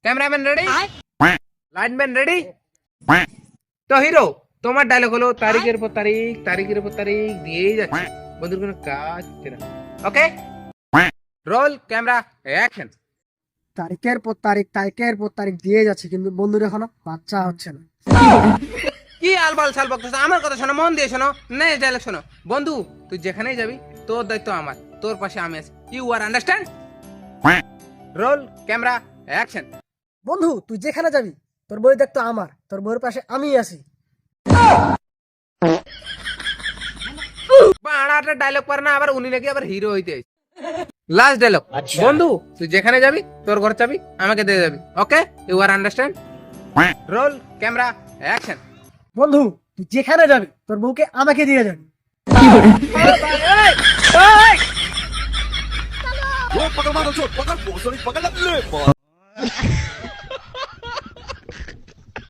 Cameraman ready, lineman ready. তো hero, তোমার dialogue হলো তারিখের পর তারিখ, তারিখের পর তারিখ দিয়েই যাচ্ছে, বন্ধুর কোনো কাজ হচ্ছে না। ওকে, রোল ক্যামেরা অ্যাকশন। তারিখের পর তারিখ, তারিখের পর তারিখ দিয়ে যাচ্ছে, কিন্তু বন্ধুর এখনো বাচ্চা হচ্ছে না। কি আলবাল সাল বকতেছ? আমার কথা শোনো, মন দিয়ে শোনো, নেক্সট ডায়লগ শোনো। বন্ধু, তুই যেখানেই যাবি তোর দায়িত্ব আমার, তোর পাশে আমি আছি। You are understand? Roll camera action. বন্ধু, তুই যেখানে যাবি তোর বই দেখতো আমার, তোর বইয়ের পাশে আমি আছি। বাড়াটা ডায়লগ পারে না, আবার উনি নাকি আবার হিরো হইতে। লাস্ট ডায়লগ, বন্ধু তুই যেখানে যাবি তোর ঘর চাবি আমাকে দিয়ে যাবি। Okay, you are understand? Roll camera action. বন্ধু, তুই যেখানে যাবি তোর বউকে আমাকে দিয়ে যাবি। Pagka mga pagka, pagka, pagka, pagka, pagka,